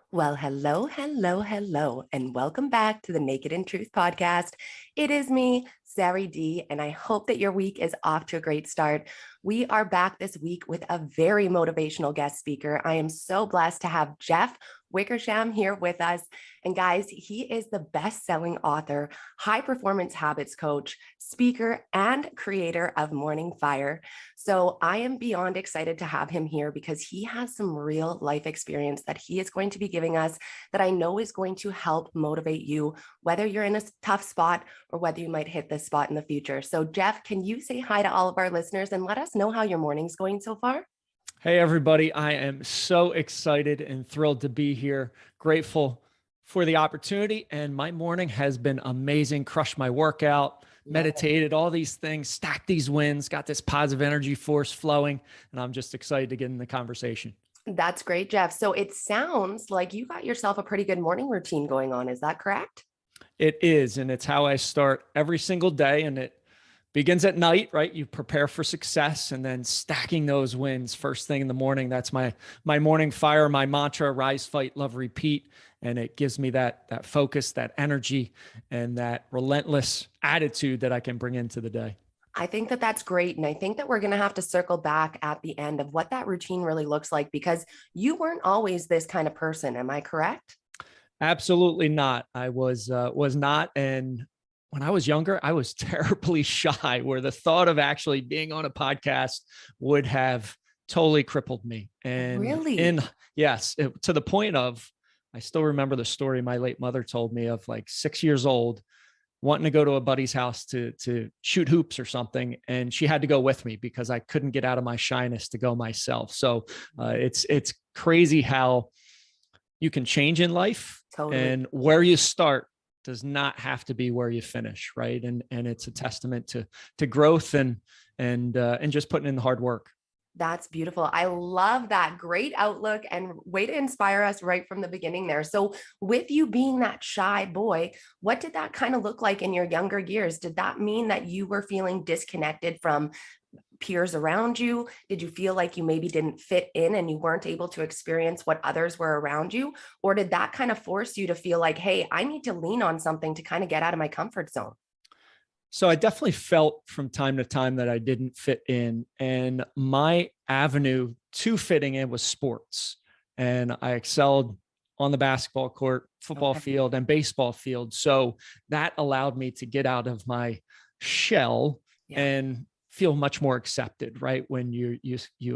Well, hello, and welcome back to the Naked and Truth podcast. It is me, Sari D, and I hope that your week is off to a great start. We are back this week with a very motivational guest speaker. I am so blessed to have Jeff Wickersham here with us. And guys, he is the best-selling author, high-performance habits coach, speaker, and creator of Morning Fire. So I am beyond excited to have him here because he has some real life experience that he is going to be giving us that I know is going to help motivate you, whether you're in a tough spot or whether you might hit this spot in the future. So Jeff, can you say hi to all of our listeners and let us know how your morning's going so far? Hey, everybody. I am so excited and thrilled to be here. Grateful for the opportunity. And my morning has been amazing. Crushed my workout, meditated, all these things, stacked these wins, got this positive energy force flowing. And I'm just excited to get in the conversation. That's great, Jeff. So it sounds like you got yourself a pretty good morning routine going on. Is that correct? It is. And it's how I start every single day. And it begins at night, right? You prepare for success and then stacking those wins first thing in the morning. That's my morning fire, my mantra: rise, fight, love, repeat. And it gives me that focus, that energy, and that relentless attitude that I can bring into the day. I think that that's great. And I think that we're going to have to circle back at the end of what that routine really looks like, because you weren't always this kind of person. Am I correct? Absolutely not. I was not. And when I was younger, I was terribly shy, where the thought of actually being on a podcast would have totally crippled me. And Really? to the point of, I still remember the story my late mother told me of, like, 6 years old, wanting to go to a buddy's house to shoot hoops or something. And she had to go with me because I couldn't get out of my shyness to go myself. So it's crazy how you can change in life, Totally. and where you start does not have to be where you finish. Right. And it's a testament to growth and just putting in the hard work. That's beautiful. I love that. Great outlook and way to inspire us right from the beginning there. So, with you being that shy boy, what did that kind of look like in your younger years? Did that mean that you were feeling disconnected from peers around you? Did you feel like you maybe didn't fit in and you weren't able to experience what others were around you? Or did that kind of force you to feel like, hey, I need to lean on something to kind of get out of my comfort zone? So I definitely felt from time to time that I didn't fit in, and my avenue to fitting in was sports. And I excelled on the basketball court, football Okay. field, and baseball field. So that allowed me to get out of my shell Yeah. and feel much more accepted, right? When you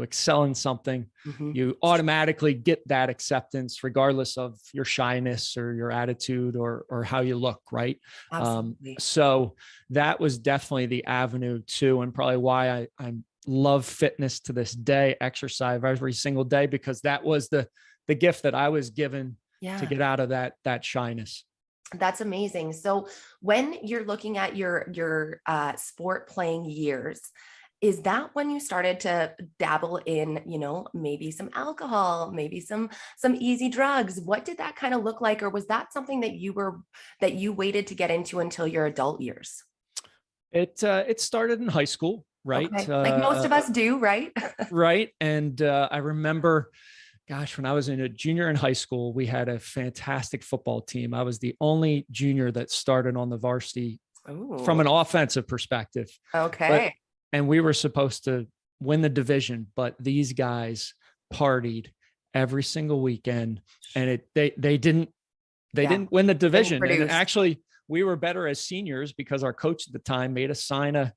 excel in something, Mhm. you automatically get that acceptance regardless of your shyness or your attitude or how you look, right? Absolutely. So that was definitely the avenue too, and probably why I love fitness to this day, exercise every single day, because that was the gift that I was given to Yeah. get out of that shyness. That's amazing. So when you're looking at your sport playing years, is that when you started to dabble in, maybe some alcohol, maybe some easy drugs? What did that kind of look like? Or was that something that you waited to get into until your adult years? It started in high school, right? Okay. Like most of us do, right? Right. And I remember, gosh, when I was a junior in high school, we had a fantastic football team. I was the only junior that started on the varsity from Oh, an offensive perspective. But okay. and we were supposed to win the division, but these guys partied every single weekend, and they Yeah. didn't win the Didn't division. And produce. actually, we were better as seniors because our coach at the time made us sign a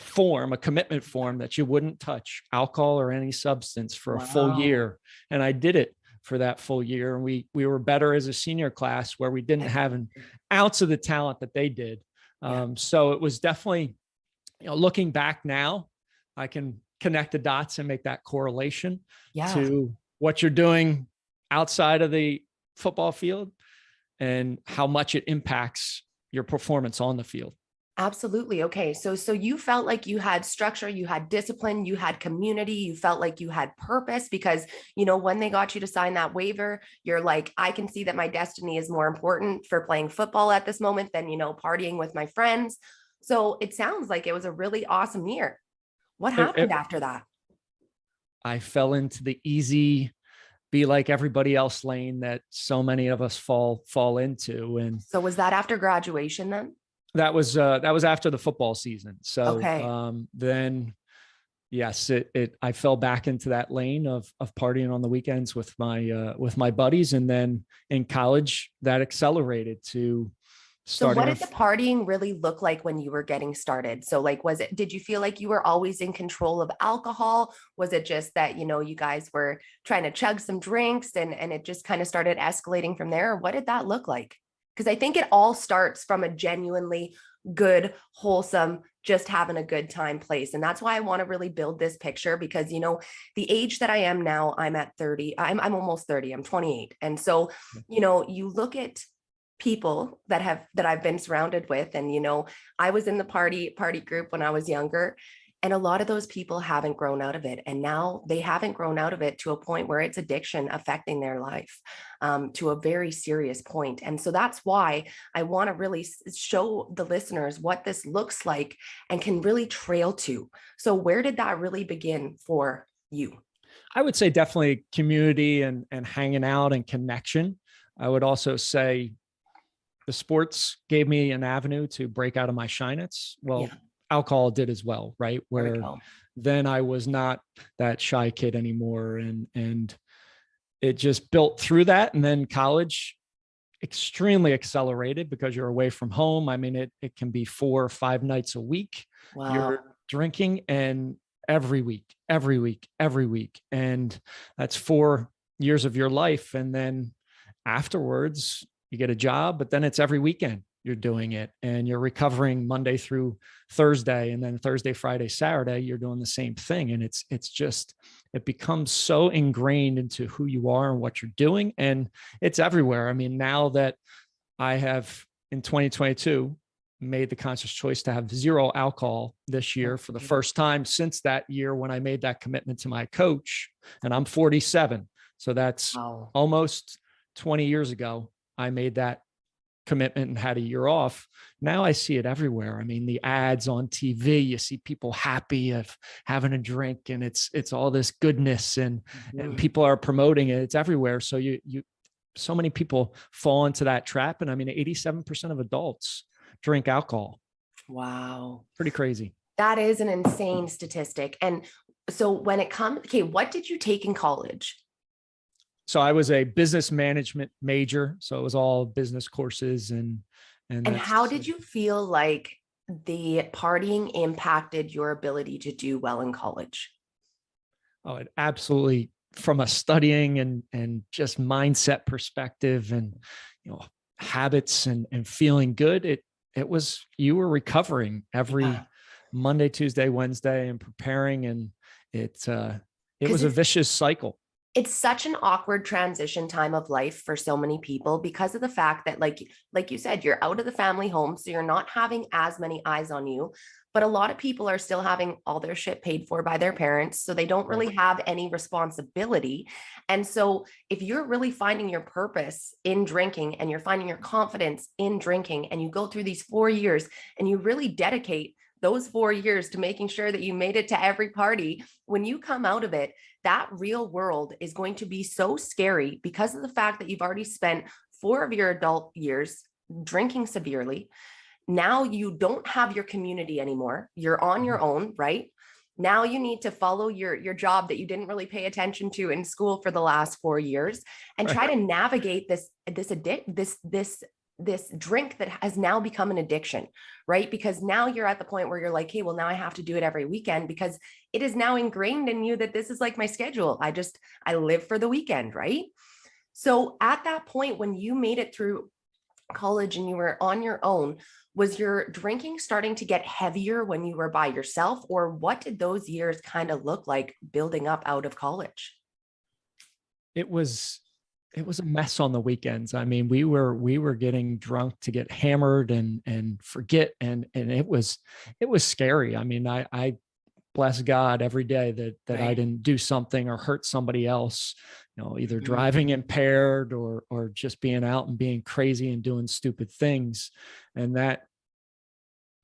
form, a commitment form, that you wouldn't touch alcohol or any substance for a full Wow. year. And I did it for that full year. And we were better as a senior class, where we didn't have an ounce of the talent that they did. Yeah. So it was definitely, looking back now, I can connect the dots and make that correlation Yeah. to what you're doing outside of the football field and how much it impacts your performance on the field. Absolutely. Okay. So you felt like you had structure, you had discipline, you had community, you felt like you had purpose because, when they got you to sign that waiver, you're like, I can see that my destiny is more important for playing football at this moment than, partying with my friends. So it sounds like it was a really awesome year. What It, happened it, after that? I fell into the easy be like everybody else lane that so many of us fall into. And So was that after graduation then? that was after the football season. So Okay. then yes, I fell back into that lane of partying on the weekends with my buddies. And then in college that accelerated to So what starting did the partying really look like when you were getting started? So like, did you feel like you were always in control of alcohol? Was it just that, you guys were trying to chug some drinks and it just kind of started escalating from there? Or what did that look like? Because I think it all starts from a genuinely good, wholesome, just having a good time place. And that's why I want to really build this picture because, the age that I am now, I'm at 30, I'm almost 30, I'm 28. And so, you look at people that I've been surrounded with. And, I was in the party group when I was younger, and a lot of those people haven't grown out of it. And now they haven't grown out of it to a point where it's addiction affecting their life, to a very serious point. And so that's why I want to really show the listeners what this looks like and can really trail to. So where did that really begin for you? I would say definitely community and hanging out and connection. I would also say the sports gave me an avenue to break out of my shyness. Well, Yeah. alcohol did as well, right? Where then I was not that shy kid anymore. And it just built through that. And then college extremely accelerated because you're away from home. I mean, it can be 4 or 5 nights a week. Wow. You're drinking and every week. And that's 4 years of your life. And then afterwards, you get a job, but then it's every weekend you're doing it and you're recovering Monday through Thursday. And then Thursday, Friday, Saturday, you're doing the same thing. And it becomes so ingrained into who you are and what you're doing. And it's everywhere. I mean, now that I have in 2022 made the conscious choice to have 0 alcohol this year for the first time since that year when I made that commitment to my coach, and I'm 47. So that's almost 20 years ago. I made that commitment and had a year off. Now I see it everywhere. I mean, the ads on TV, you see people happy of having a drink and it's all this goodness and people are promoting it. It's everywhere. So so many people fall into that trap. And I mean, 87% of adults drink alcohol. Wow. Pretty crazy. That is an insane statistic. And so when it comes, okay, what did you take in college? So I was a business management major. So it was all business courses and how did you feel like the partying impacted your ability to do well in college? Oh, it absolutely, from a studying and just mindset perspective and, habits and feeling good. It was, you were recovering every Monday, Tuesday, Wednesday and preparing. And it was a vicious cycle. It's such an awkward transition time of life for so many people because of the fact that like you said, you're out of the family home. So you're not having as many eyes on you, but a lot of people are still having all their shit paid for by their parents. So they don't really have any responsibility. And so if you're really finding your purpose in drinking and you're finding your confidence in drinking and you go through these 4 years and you really dedicate those 4 years to making sure that you made it to every party, when you come out of it, that real world is going to be so scary because of the fact that you've already spent 4 of your adult years drinking severely. Now you don't have your community anymore. You're on your own, right? Now you need to follow your job that you didn't really pay attention to in school for the last 4 years and try to navigate this drink that has now become an addiction, right? Because now you're at the point where you're like, hey, well, now I have to do it every weekend because it is now ingrained in you that this is like my schedule. I live for the weekend, right? So at that point, when you made it through college and you were on your own, was your drinking starting to get heavier when you were by yourself? Or what did those years kind of look like building up out of college? It was a mess on the weekends. I mean, we were getting drunk to get hammered and forget. And it was scary. I mean, I bless God every day that I didn't do something or hurt somebody else, either driving impaired or just being out and being crazy and doing stupid things. And that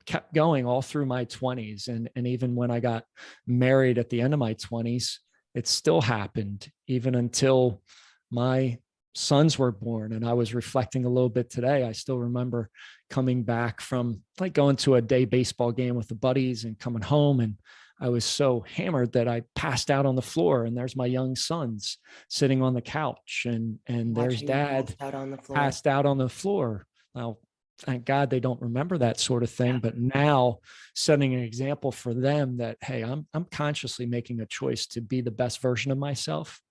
kept going all through my 20s. And even when I got married at the end of my 20s, it still happened even until my sons were born. And I was reflecting a little bit today. I still remember coming back from like going to a day baseball game with the buddies and coming home, and I was so hammered that I passed out on the floor, and there's my young sons sitting on the couch, and there's Watching you dad passed out on the floor. passed out on the floor. Now, thank God they don't remember that sort of thing, but now setting an example for them that, hey, I'm consciously making a choice to be the best version of myself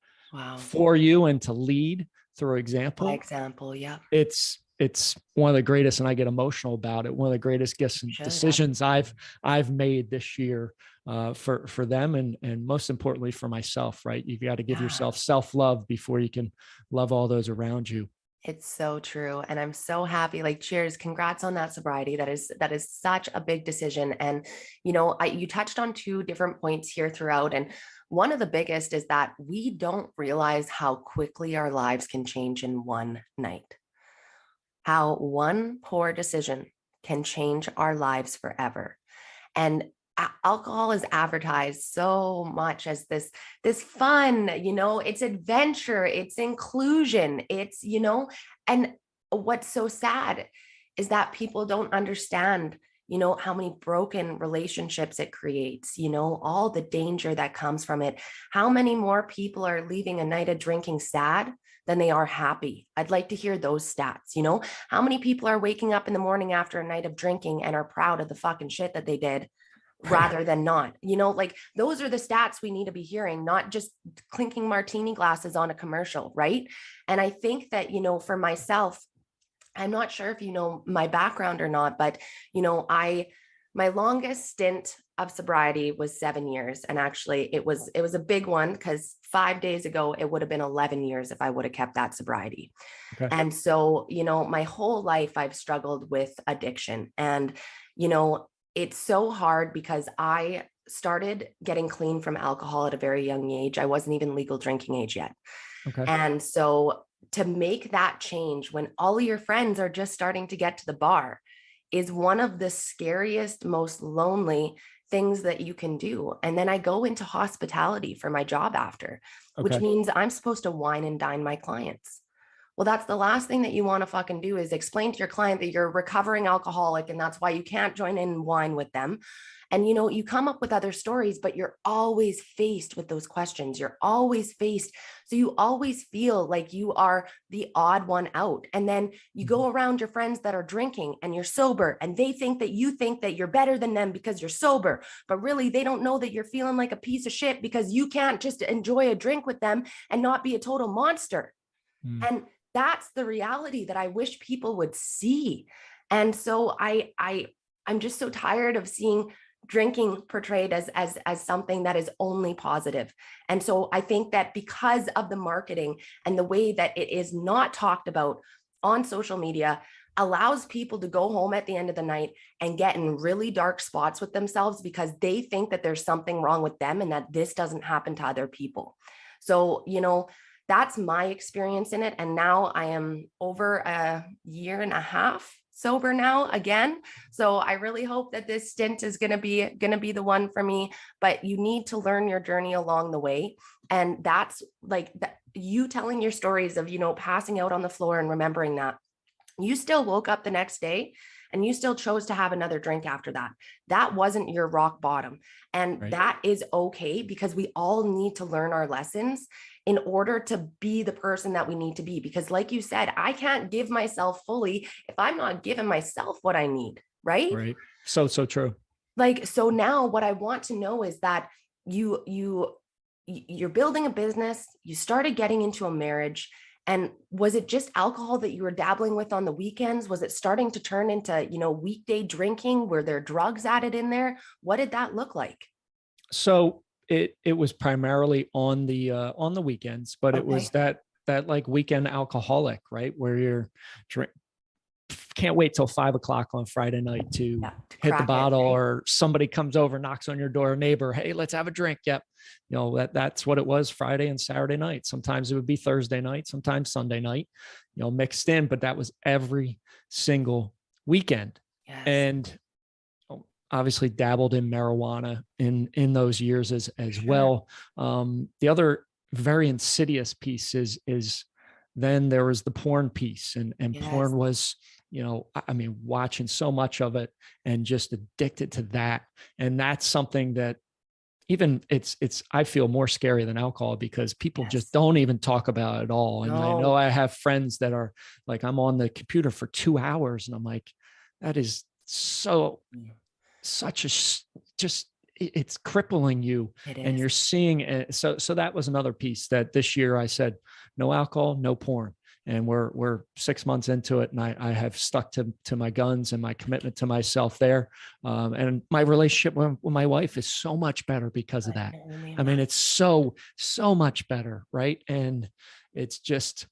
for you and to lead through example. By example, yeah. It's one of the greatest, and I get emotional about it. One of the greatest gifts and decisions I've made this year for them, and most importantly for myself. Right, you got to give yourself self-love before you can love all those around you. It's so true. And I'm so happy. Like, cheers, congrats on that sobriety. That is such a big decision. And, you know, you touched on two different points here throughout. And one of the biggest is that we don't realize how quickly our lives can change in one night. How one poor decision can change our lives forever. And alcohol is advertised so much as this fun, you know, it's adventure, it's inclusion, it's, you know, and what's so sad is that people don't understand, you know, how many broken relationships it creates, you know, all the danger that comes from it. How many more people are leaving a night of drinking sad than they are happy? I'd like to hear those stats. You know, how many people are waking up in the morning after a night of drinking and are proud of the fucking shit that they did rather than not? You know, like, those are the stats we need to be hearing, not just clinking martini glasses on a commercial, right? And I think that, you know, for myself, I'm not sure if you know my background or not, but, you know, my longest stint of sobriety was 7 years. And actually it was a big one, because 5 days ago, it would have been 11 years if I would have kept that sobriety. Okay. And so, you know, my whole life I've struggled with addiction, and, you know, it's so hard because I started getting clean from alcohol at a very young age. I wasn't even legal drinking age yet. Okay. And so to make that change when all of your friends are just starting to get to the bar is one of the scariest, most lonely things that you can do. And then I go into hospitality for my job after, which means I'm supposed to wine and dine my clients. Well, that's the last thing that you want to fucking do, is explain to your client that you're a recovering alcoholic and that's why you can't join in and wine with them. And, you know, you come up with other stories, but you're always faced with those questions. You're always faced. So you always feel like you are the odd one out. And then you go around your friends that are drinking and you're sober, and they think that you think that you're better than them because you're sober, but really they don't know that you're feeling like a piece of shit because you can't just enjoy a drink with them and not be a total monster. And that's the reality that I wish people would see. And so I'm just so tired of seeing drinking portrayed as something that is only positive. And so I think that because of the marketing and the way that it is not talked about on social media, allows people to go home at the end of the night and get in really dark spots with themselves because they think that there's something wrong with them and that this doesn't happen to other people. So, you know, that's my experience in it. And now I am over a year and a half sober now again. So I really hope that this stint is going to be the one for me, but you need to learn your journey along the way. And that's like you telling your stories of, you know, passing out on the floor and remembering that you still woke up the next day and you still chose to have another drink after that. That wasn't your rock bottom. And that is okay, because we all need to learn our lessons in order to be the person that we need to be. Because like you said, I can't give myself fully if I'm not giving myself what I need. Right. Right. So true. Like, so now what I want to know is that you're building a business, you started getting into a marriage. And was it just alcohol that you were dabbling with on the weekends? Was it starting to turn into, you know, weekday drinking? Were there drugs added in there? What did that look like? So it was primarily on the weekends, but it was that like weekend alcoholic, right? Where you're can't wait till 5 o'clock on Friday night to hit the bottle, or somebody comes over, knocks on your door, neighbor, hey, let's have a drink. Yep. You know, that's what it was Friday and Saturday night. Sometimes it would be Thursday night, sometimes Sunday night, you know, mixed in, but that was every single weekend. Yes. And obviously dabbled in marijuana in those years as well. The other very insidious piece is then there was the porn piece, and Yes. porn was, you know, I mean, watching so much of it and just addicted to that. And that's something that even it's, I feel more scary than alcohol, because people Yes. just don't even talk about it at all. And I know I have friends that are like, I'm on the computer for 2 hours, and I'm like, that is such a, just, it's crippling you. And you're seeing it. So that was another piece that this year I said, no alcohol, no porn. And we're 6 months into it, and I have stuck to my guns and my commitment to myself there. And my relationship with my wife is so much better because of that. I mean, it's so much better, right? And it's just,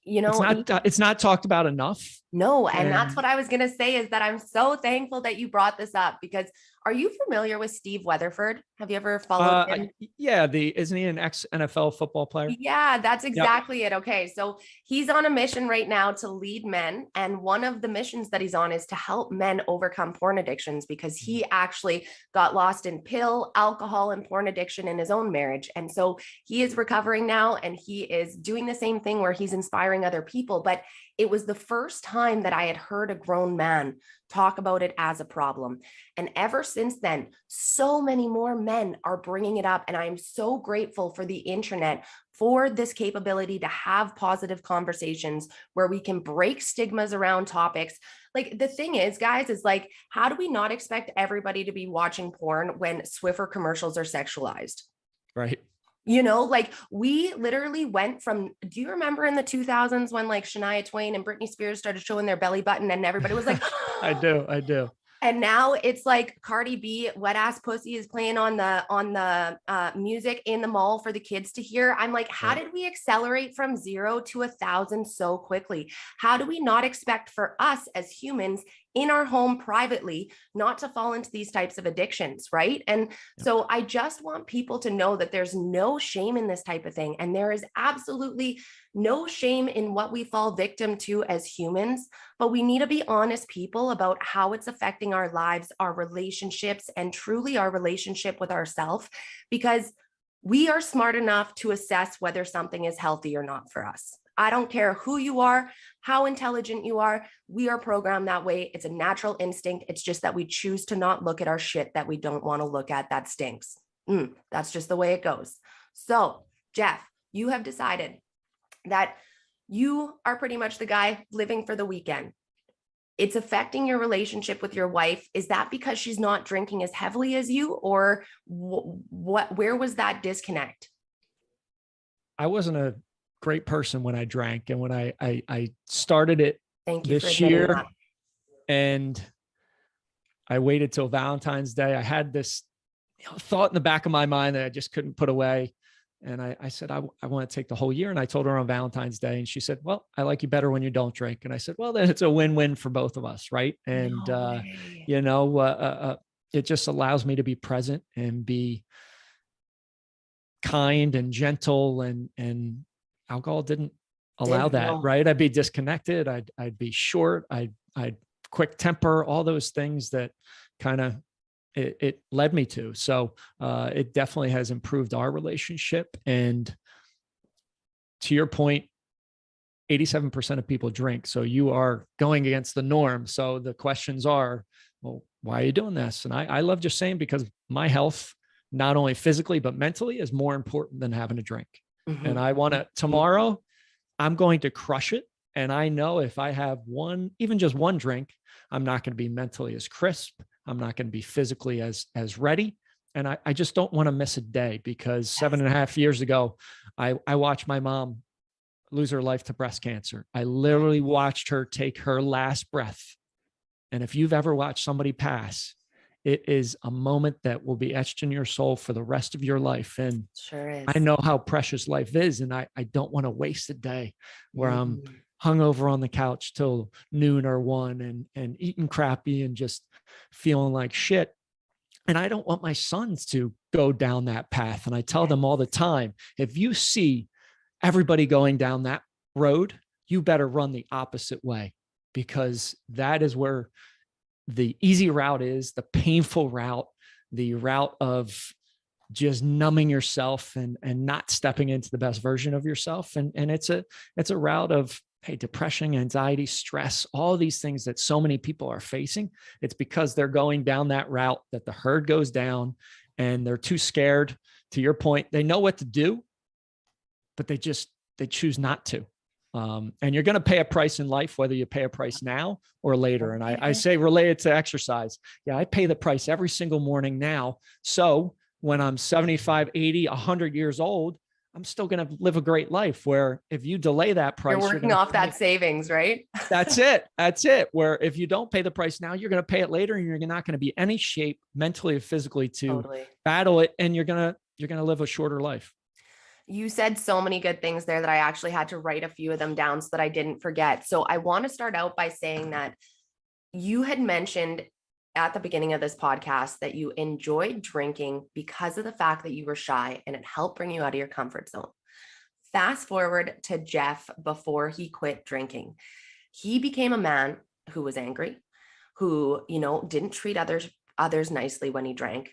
you know, it's not talked about enough. No. And that's what I was going to say, is that I'm so thankful that you brought this up, because are you familiar with Steve Weatherford? Have you ever followed him? Yeah. Isn't he an ex-NFL football player? Yeah, that's exactly it. Okay. So he's on a mission right now to lead men. And one of the missions that he's on is to help men overcome porn addictions, because he actually got lost in pill, alcohol, and porn addiction in his own marriage. And so he is recovering now, and he is doing the same thing where he's inspiring other people. But it was the first time that I had heard a grown man talk about it as a problem. And ever since then, so many more men are bringing it up. And I'm so grateful for the internet, for this capability to have positive conversations where we can break stigmas around topics. Like, the thing is, guys, is like, how do we not expect everybody to be watching porn when Swiffer commercials are sexualized? Right. You know, like, we literally went from, do you remember in the 2000s when like Shania Twain and Britney Spears started showing their belly button, and everybody was like, I do. And now it's like Cardi B, Wet Ass Pussy is playing on the music in the mall for the kids to hear. I'm like, how did we accelerate from 0 to 1,000 so quickly? How do we not expect for us as humans in our home privately not to fall into these types of addictions, right? And so I just want people to know that there's no shame in this type of thing. And there is absolutely no shame in what we fall victim to as humans, but we need to be honest people about how it's affecting our lives, our relationships, and truly our relationship with ourselves, because we are smart enough to assess whether something is healthy or not for us. I don't care who you are, how intelligent you are. We are programmed that way. It's a natural instinct. It's just that we choose to not look at our shit that we don't want to look at that stinks. That's just the way it goes. So, Jeff, you have decided that you are pretty much the guy living for the weekend. It's affecting your relationship with your wife. Is that because she's not drinking as heavily as you, or where was that disconnect? I wasn't a great person when I drank, and when I started it this year, and I waited till Valentine's Day. I had this thought in the back of my mind that I just couldn't put away. And I said, I want to take the whole year. And I told her on Valentine's Day, and she said, well, I like you better when you don't drink. And I said, well, then it's a win-win for both of us. Right. And, it just allows me to be present and be kind and gentle, and alcohol didn't allow that. Right. I'd be disconnected. I'd be short. I'd quick temper, all those things that kind of, it led me to. So it definitely has improved our relationship. And to your point, 87% of people drink. So you are going against the norm. So the questions are, well, why are you doing this? And I love just saying, because my health, not only physically, but mentally, is more important than having a drink. And I want to, tomorrow, I'm going to crush it. And I know if I have even just one drink, I'm not going to be mentally as crisp. I'm not going to be physically as ready. And I just don't want to miss a day, because 7.5 years ago, I watched my mom lose her life to breast cancer. I literally watched her take her last breath. And if you've ever watched somebody pass, it is a moment that will be etched in your soul for the rest of your life. And sure is. I know how precious life is. And I don't want to waste a day where I'm hung over on the couch till noon or 1 and eating crappy and just feeling like shit. And I don't want my sons to go down that path. And I tell them all the time, if you see everybody going down that road, you better run the opposite way, because that is where the easy route is, the painful route, the route of just numbing yourself and not stepping into the best version of yourself. And it's a route of, hey, depression, anxiety, stress, all these things that so many people are facing. It's because they're going down that route that the herd goes down, and they're too scared. To your point, they know what to do, but they choose not to. And you're going to pay a price in life, whether you pay a price now or later. And I say, related to exercise. Yeah, I pay the price every single morning now. So when I'm 75, 80, 100 years old, I'm still going to live a great life. Where if you delay that price, you're working off that savings, right? That's it. That's it. Where if you don't pay the price now, you're going to pay it later, and you're not going to be any shape mentally or physically to battle it. And you're going to live a shorter life. You said so many good things there that I actually had to write a few of them down so that I didn't forget. So I want to start out by saying that you had mentioned at the beginning of this podcast that you enjoyed drinking because of the fact that you were shy and it helped bring you out of your comfort zone. Fast forward to Jeff before he quit drinking. He became a man who was angry, who, didn't treat others nicely when he drank.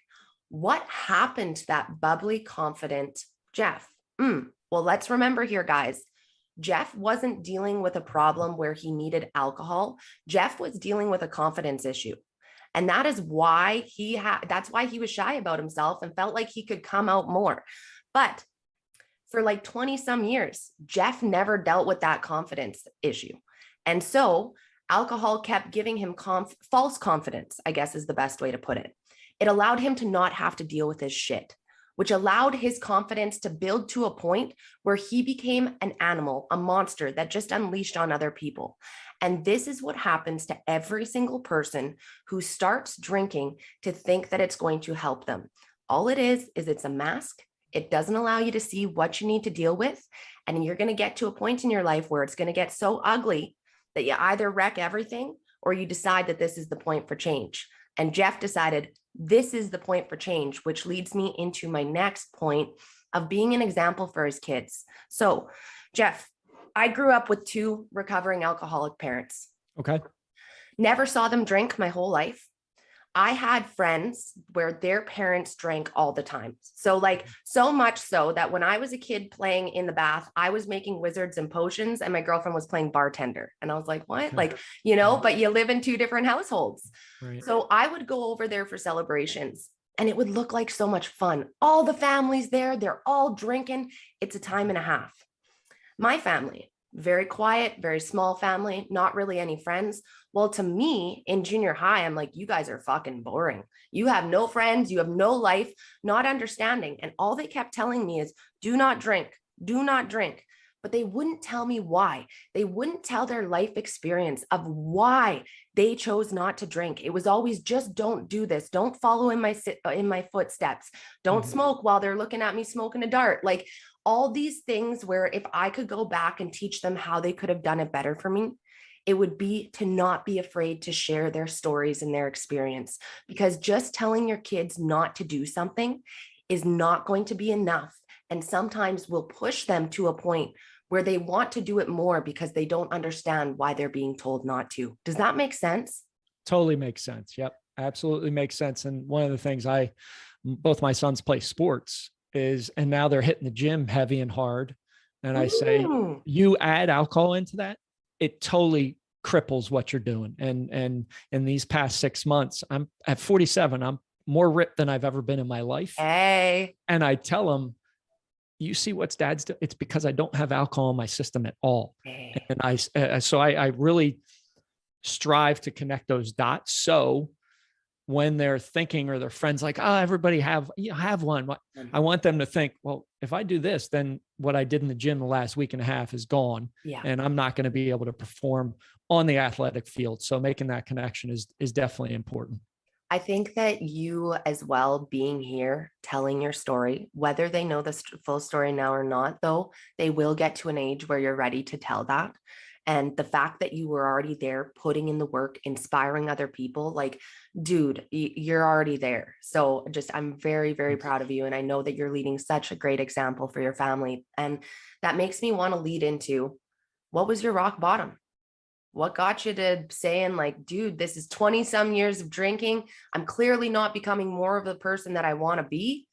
What happened to that bubbly, confident Jeff? Well, let's remember here, guys. Jeff wasn't dealing with a problem where he needed alcohol. Jeff was dealing with a confidence issue. And that is why that's why he was shy about himself and felt like he could come out more. But for like 20 some years, Jeff never dealt with that confidence issue. And so alcohol kept giving him false confidence, I guess is the best way to put it. It allowed him to not have to deal with his shit, which allowed his confidence to build to a point where he became an animal, a monster that just unleashed on other people. And this is what happens to every single person who starts drinking to think that it's going to help them. All it is it's a mask. It doesn't allow you to see what you need to deal with. And you're going to get to a point in your life where it's going to get so ugly that you either wreck everything or you decide that this is the point for change. And Jeff decided this is the point for change, which leads me into my next point of being an example for his kids. So, Jeff, I grew up with 2 recovering alcoholic parents. Okay. Never saw them drink my whole life. I had friends where their parents drank all the time. So so much so that when I was a kid playing in the bath, I was making wizards and potions and my girlfriend was playing bartender. And I was like, what? But you live in 2 different households. Right. So I would go over there for celebrations and it would look like so much fun. All the families there, they're all drinking. It's a time and a half. My family, very quiet, very small family, not really any friends. Well, to me in junior high, I'm like, you guys are fucking boring. You have no friends, you have no life, not understanding. And all they kept telling me is, do not drink, do not drink. But they wouldn't tell me why. They wouldn't tell their life experience of why they chose not to drink. It was always just don't do this. Don't follow in my footsteps. Don't smoke while they're looking at me smoking a dart. Like all these things where if I could go back and teach them how they could have done it better for me, it would be to not be afraid to share their stories and their experience, because just telling your kids not to do something is not going to be enough. And sometimes we'll push them to a point where they want to do it more because they don't understand why they're being told not to. Does that make sense? Totally makes sense. Yep. Absolutely makes sense. And one of the things both my sons play sports and now they're hitting the gym heavy and hard. And I say, you add alcohol into that, it totally cripples what you're doing. And in these past 6 months, I'm at 47. I'm more ripped than I've ever been in my life. Hey. And I tell them, you see what's dad's doing? It's because I don't have alcohol in my system at all. Hey. And I really strive to connect those dots. So when they're thinking or their friends like, oh, everybody have one. I want them to think, well, if I do this, then what I did in the gym the last week and a half is gone. Yeah. And I'm not going to be able to perform on the athletic field. So making that connection is definitely important. I think that you as well being here, telling your story, whether they know the full story now or not, though, they will get to an age where you're ready to tell that. And the fact that you were already there, putting in the work, inspiring other people, like, dude, you're already there. So I'm very, very proud of you. And I know that you're leading such a great example for your family. And that makes me want to lead into, what was your rock bottom? What got you to saying like, dude, this is 20 some years of drinking. I'm clearly not becoming more of the person that I want to be.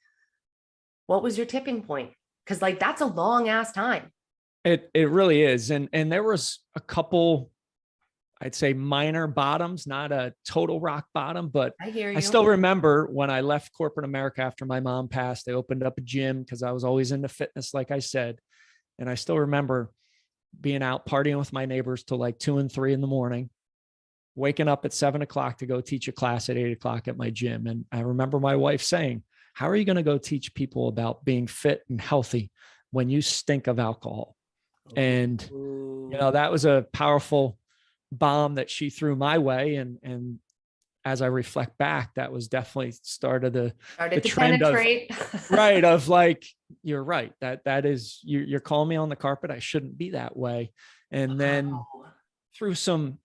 What was your tipping point? Because like that's a long ass time. It really is. And there was a couple, I'd say minor bottoms, not a total rock bottom, but I hear I you. still remember when I left corporate America after my mom passed, they opened up a gym because I was always into fitness, like I said. And I still remember being out partying with my neighbors till like 2 and 3 in the morning, waking up at 7 o'clock to go teach a class at 8 o'clock at my gym. And I remember my wife saying, how are you going to go teach people about being fit and healthy when you stink of alcohol? And, Ooh. that was a powerful bomb that she threw my way. And as I reflect back, that was definitely started the Started to trend of, penetrate. right. Of like, you're right. That is, you're calling me on the carpet. I shouldn't be that way. And then Wow. through some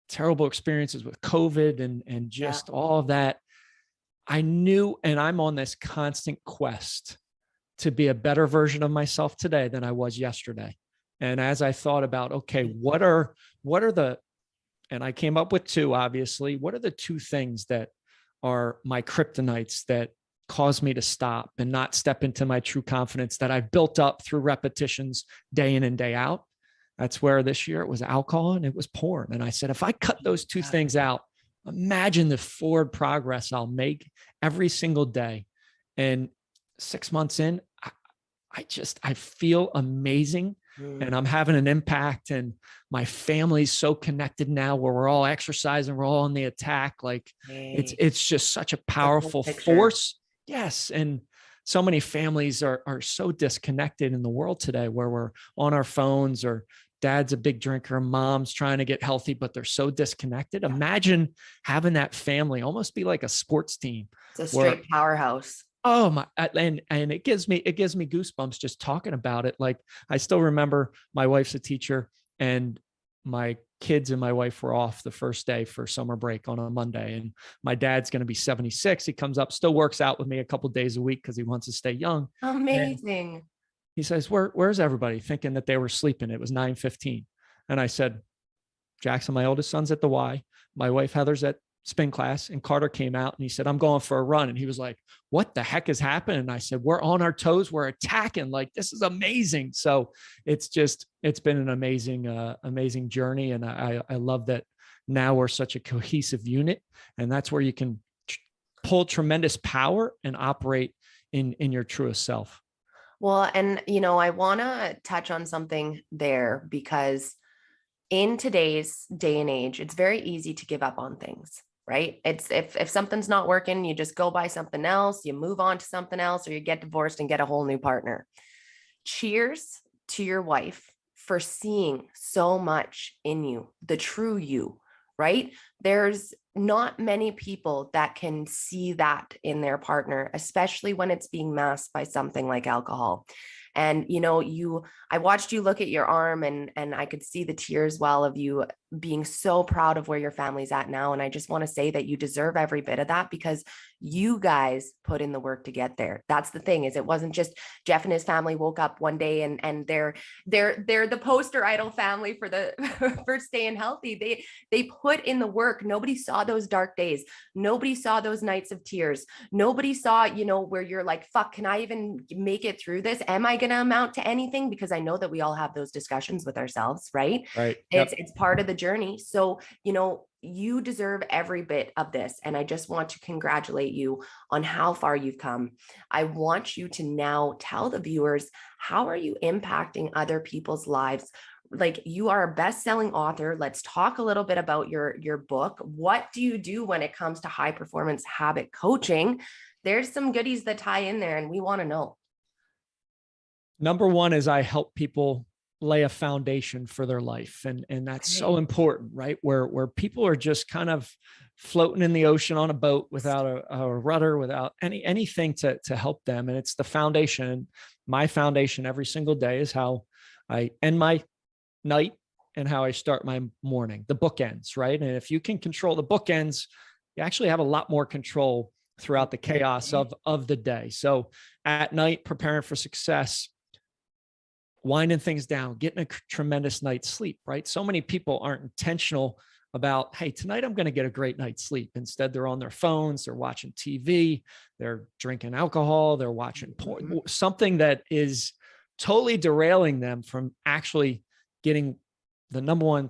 terrible experiences with COVID and Yeah. just all of that, I knew, and I'm on this constant quest to be a better version of myself today than I was yesterday. And as I thought about, okay, what are the, and I came up with two, obviously, what are the two things that are my kryptonites that cause me to stop and not step into my true confidence that I've built up through repetitions day in and day out? That's where this year it was alcohol and it was porn. And I said, if I cut those two things out, imagine the forward progress I'll make every single day. And 6 months in, I feel amazing and I'm having an impact, and my family's so connected now where we're all exercising, we're all on the attack. Like it's just such a The whole powerful picture. force. Yes. And so many families are so disconnected in the world today where we're on our phones, or dad's a big drinker, mom's trying to get healthy, but they're so disconnected. Imagine having that family almost be like a sports team. It's a Where, straight powerhouse. oh my, and it gives me goosebumps just talking about it. Like I still remember my wife's a teacher, and my kids and my wife were off the first day for summer break on a Monday. And my dad's going to be 76. He comes up, still works out with me a couple of days a week because he wants to stay young. And Amazing. he says, where's everybody? Thinking that they were sleeping. It was 9:15. And I said, Jackson, my oldest son's at the Y. My wife Heather's at spin class, and Carter came out and he said, I'm going for a run. And he was like, what the heck is happening? And I said, we're on our toes. We're attacking. Like, this is amazing. So it's been an amazing journey. And I love that now we're such a cohesive unit, and that's where you can pull tremendous power and operate in your truest self. Well, and I want to touch on something there because in today's day and age, it's very easy to give up on things, right? It's if something's not working, you just go buy something else, you move on to something else, or you get divorced and get a whole new partner. Cheers to your wife for seeing so much in you, the true you, right? There's not many people that can see that in their partner, especially when it's being masked by something like alcohol. And I watched you look at your arm, and I could see the tears well of you being so proud of where your family's at now. And I just want to say that you deserve every bit of that because you guys put in the work to get there. That's the thing, is it wasn't just Jeff and his family woke up one day and they're the poster idol family for the for staying healthy. They put in the work. Nobody saw those dark days. Nobody saw those nights of tears. Nobody saw, where you're like, fuck, can I even make it through this? Am I going to amount to anything? Because I know that we all have those discussions with ourselves, right? Right. Yep. It's part of the journey. So, you deserve every bit of this. And I just want to congratulate you on how far you've come. I want you to now tell the viewers, how are you impacting other people's lives? Like, you are a best-selling author. Let's talk a little bit about your book. What do you do when it comes to high performance habit coaching? There's some goodies that tie in there, and we want to know. Number one is I help people lay a foundation for their life. And that's so important, right? Where people are just kind of floating in the ocean on a boat without a rudder, without anything to help them. And it's the foundation. And my foundation every single day is how I end my night and how I start my morning, the bookends, right? And if you can control the bookends, you actually have a lot more control throughout the chaos of the day. So at night, preparing for success, winding things down, getting a tremendous night's sleep, right? So many people aren't intentional about, hey, tonight I'm going to get a great night's sleep. Instead, they're on their phones, they're watching TV, they're drinking alcohol, they're watching porn, something that is totally derailing them from actually getting the number one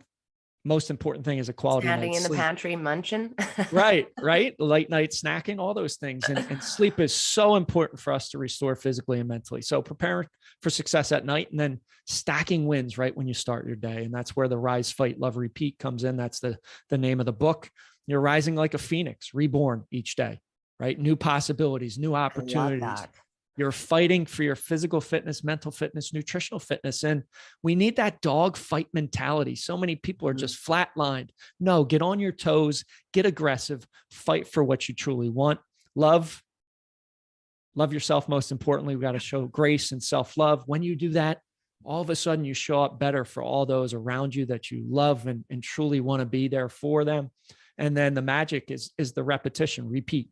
most important thing is a quality Standing night's in the sleep. pantry munching. Right. Late night snacking, all those things. And sleep is so important for us to restore physically and mentally. So prepare for success at night and then stacking wins right when you start your day. And that's where the rise, fight, love, repeat comes in. That's the name of the book. You're rising like a phoenix, reborn each day, right? New possibilities, new opportunities. I love that. You're fighting for your physical fitness, mental fitness, nutritional fitness. And we need that dog fight mentality. So many people are just flatlined. No, get on your toes, get aggressive, fight for what you truly want. Love yourself. Most importantly, we got to show grace and self-love. When you do that, all of a sudden you show up better for all those around you that you love and truly want to be there for them. And then the magic is the repetition, repeat.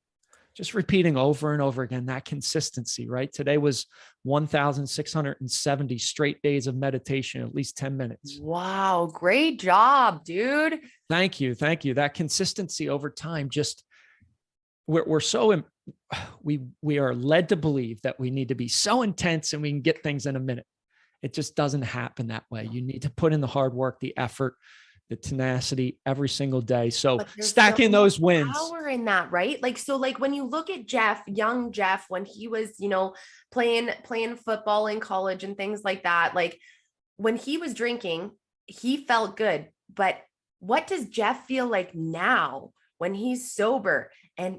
Just repeating over and over again, that consistency, right? Today was 1,670 straight days of meditation, at least 10 minutes. Wow. Great job, dude. Thank you. Thank you. That consistency over time, just we're so, we are led to believe that we need to be so intense and we can get things in a minute. It just doesn't happen that way. You need to put in the hard work, the effort, the tenacity every single day. So stacking those wins. Power in that, right? Like, so like when you look at Jeff, young Jeff, when he was, playing football in college and things like that, like when he was drinking, he felt good. But what does Jeff feel like now when he's sober and,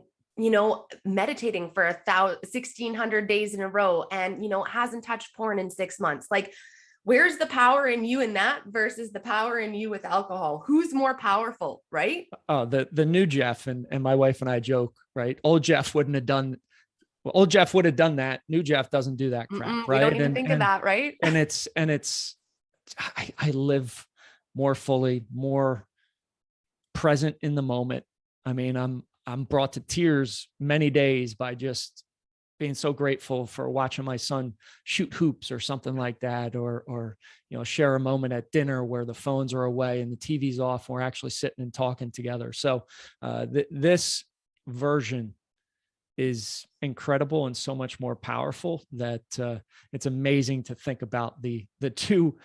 meditating for 1,600 days in a row and, hasn't touched porn in 6 months? Like, where's the power in you in that versus the power in you with alcohol? Who's more powerful, right? Oh, the new Jeff, and my wife and I joke, right? Old Jeff would have done that. New Jeff doesn't do that crap, right? We don't even think of that, right? And I live more fully, more present in the moment. I mean, I'm brought to tears many days by just being so grateful for watching my son shoot hoops or something like that, or share a moment at dinner where the phones are away and the TV's off and we're actually sitting and talking together. So this version is incredible and so much more powerful that it's amazing to think about the two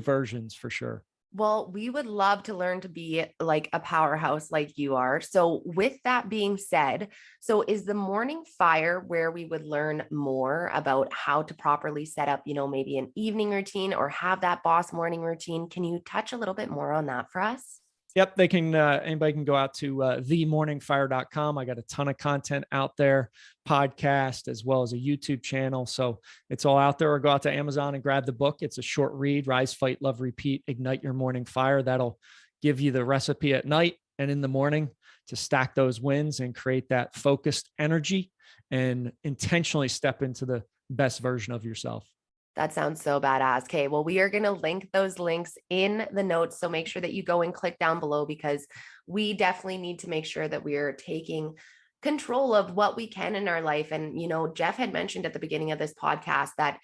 versions for sure. Well, we would love to learn to be like a powerhouse like you are. So with that being said, so is the morning fire where we would learn more about how to properly set up, maybe an evening routine or have that boss morning routine? Can you touch a little bit more on that for us? Yep. They can, anybody can go out to themorningfire.com. I got a ton of content out there, podcast, as well as a YouTube channel. So it's all out there, or go out to Amazon and grab the book. It's a short read, Rise, Fight, Love, Repeat, Ignite Your Morning Fire. That'll give you the recipe at night and in the morning to stack those wins and create that focused energy and intentionally step into the best version of yourself. That sounds so badass. Okay, well, we are going to link those links in the notes. So make sure that you go and click down below, because we definitely need to make sure that we are taking control of what we can in our life. And, Jeff had mentioned at the beginning of this podcast that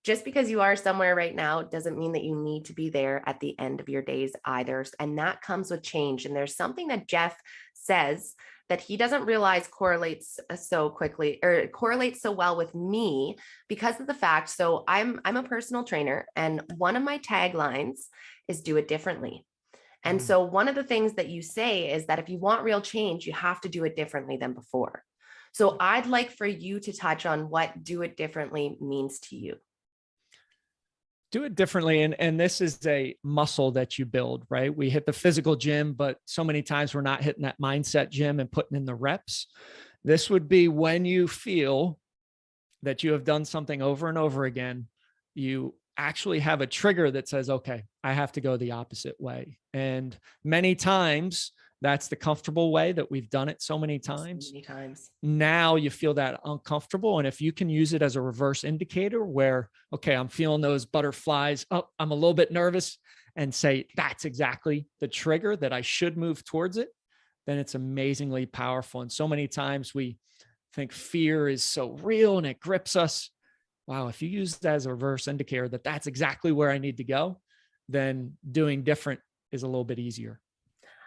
just because you are somewhere right now doesn't mean that you need to be there at the end of your days either. And that comes with change. And there's something that Jeff says that he doesn't realize correlates so quickly, or correlates so well with me, because of the fact. So I'm a personal trainer, and one of my taglines is do it differently. And so one of the things that you say is that if you want real change, you have to do it differently than before. So I'd like for you to touch on what do it differently means to you. Do it differently. And this is a muscle that you build, right? We hit the physical gym, but so many times we're not hitting that mindset gym and putting in the reps. This would be when you feel that you have done something over and over again, you actually have a trigger that says, okay, I have to go the opposite way. And many times that's the comfortable way that we've done it so many times. Now you feel that uncomfortable. And if you can use it as a reverse indicator where, okay, I'm feeling those butterflies. Oh, I'm a little bit nervous, and say, that's exactly the trigger that I should move towards it, then it's amazingly powerful. And so many times we think fear is so real and it grips us. Wow. If you use that as a reverse indicator that that's exactly where I need to go, then doing different is a little bit easier.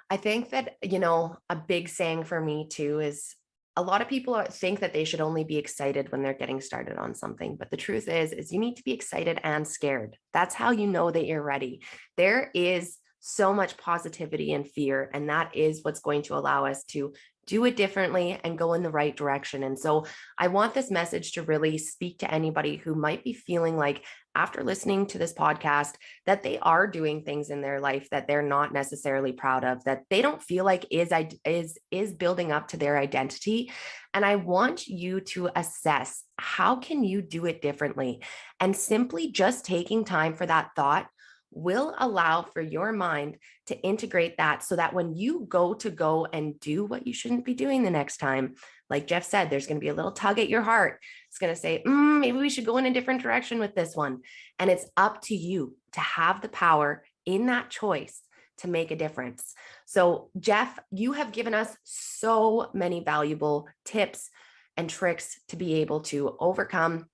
I think that, a big saying for me too is a lot of people think that they should only be excited when they're getting started on something. But the truth is you need to be excited and scared. That's how you know that you're ready. There is so much positivity and fear, and that is what's going to allow us to do it differently and go in the right direction. And so I want this message to really speak to anybody who might be feeling like, after listening to this podcast, that they are doing things in their life that they're not necessarily proud of, that they don't feel like is building up to their identity. And I want you to assess, how can you do it differently? And simply just taking time for that thought will allow for your mind to integrate that, so that when you go and do what you shouldn't be doing the next time, like Jeff said, there's going to be a little tug at your heart. It's going to say, maybe we should go in a different direction with this one. And it's up to you to have the power in that choice to make a difference. So Jeff, you have given us so many valuable tips and tricks to be able to overcome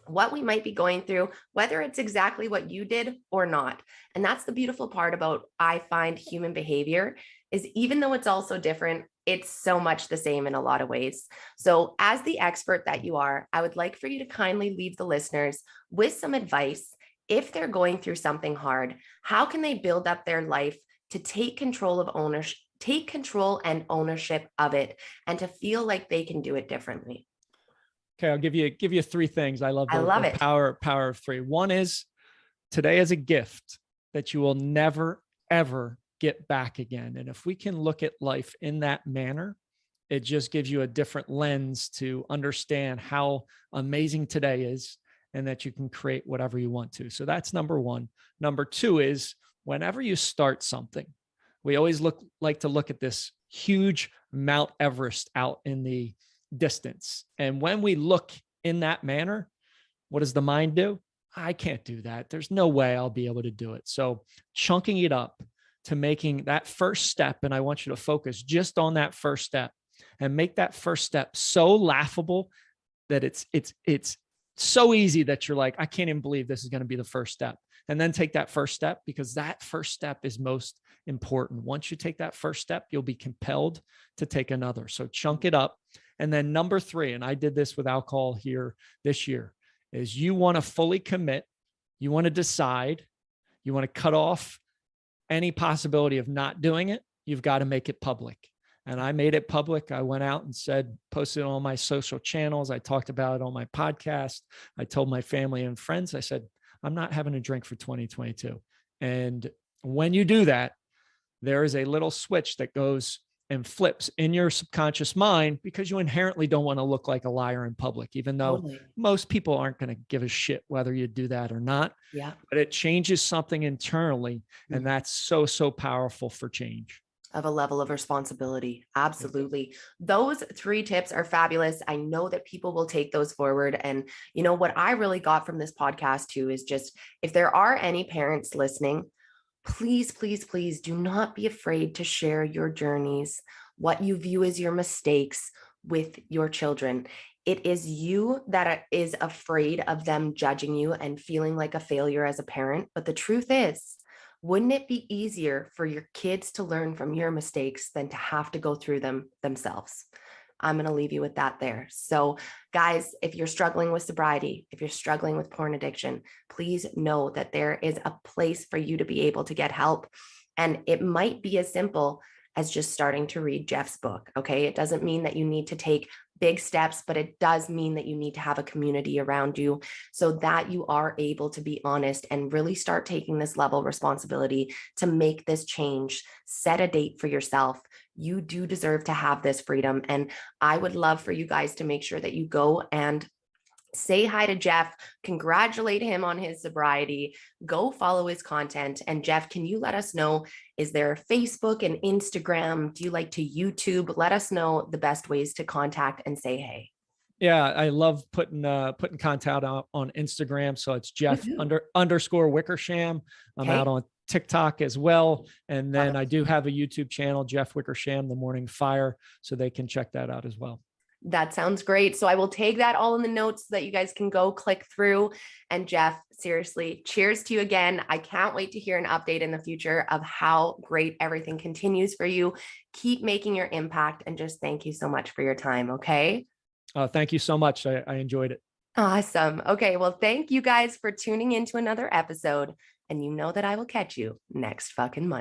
what we might be going through, whether it's exactly what you did or not. And that's the beautiful part about, I find, human behavior, is even though it's also different, it's so much the same in a lot of ways. So as the expert that you are, I would like for you to kindly leave the listeners with some advice. If they're going through something hard, how can they build up their life to take control and ownership of it, and to feel like they can do it differently? Okay, I'll give you three things. I love it. Power of three. One is, today is a gift that you will never, ever get back again. And if we can look at life in that manner, it just gives you a different lens to understand how amazing today is, and that you can create whatever you want to. So that's number one. Number two is, whenever you start something, we always like to look at this huge Mount Everest out in the distance. And when we look in that manner, what does the mind do? I can't do that. There's no way I'll be able to do it. So chunking it up to making that first step, and I want you to focus just on that first step, and make that first step so laughable that it's so easy that you're like, I can't even believe this is going to be the first step. And then take that first step, because that first step is most important. Once you take that first step, you'll be compelled to take another. So chunk it up. And then number three, and I did this with alcohol here this year, is you want to fully commit. You want to decide. You want to cut off any possibility of not doing it. You've got to make it public. And I made it public. I went out and posted it on my social channels. I talked about it on my podcast. I told my family and friends, I said, I'm not having a drink for 2022. And when you do that, there is a little switch that goes and flips in your subconscious mind, because you inherently don't want to look like a liar in public, even though most people aren't going to give a shit whether you do that or not. Yeah. But it changes something internally. And that's so, so powerful for change. Of a level of responsibility. Absolutely. Those three tips are fabulous. I know that people will take those forward. And what I really got from this podcast too is just, if there are any parents listening, please, please, please do not be afraid to share your journeys, what you view as your mistakes, with your children. It is you that is afraid of them judging you and feeling like a failure as a parent. But the truth is, wouldn't it be easier for your kids to learn from your mistakes than to have to go through them themselves? I'm going to leave you with that there. So guys, if you're struggling with sobriety, if you're struggling with porn addiction, please know that there is a place for you to be able to get help. And it might be as simple as just starting to read Jeff's book. Okay. It doesn't mean that you need to take big steps, but it does mean that you need to have a community around you, so that you are able to be honest and really start taking this level of responsibility to make this change. Set a date for yourself. You do deserve to have this freedom. And I would love for you guys to make sure that you go and say hi to Jeff, congratulate him on his sobriety, go follow his content. And Jeff, can you let us know, is there Facebook and Instagram? Do you like to YouTube? Let us know the best ways to contact and say hey. Yeah, I love putting content out on Instagram. So it's Jeff _ Wickersham. I'm out on TikTok as well. And then I do have a YouTube channel, Jeff Wickersham, The Morning Fire. So they can check that out as well. That sounds great. So I will take that all in the notes so that you guys can go click through. And Jeff, seriously, cheers to you again. I can't wait to hear an update in the future of how great everything continues for you. Keep making your impact, and just thank you so much for your time. Okay. Thank you so much. I enjoyed it. Awesome. Okay. Well, thank you guys for tuning in to another episode. And you know that I will catch you next fucking Monday.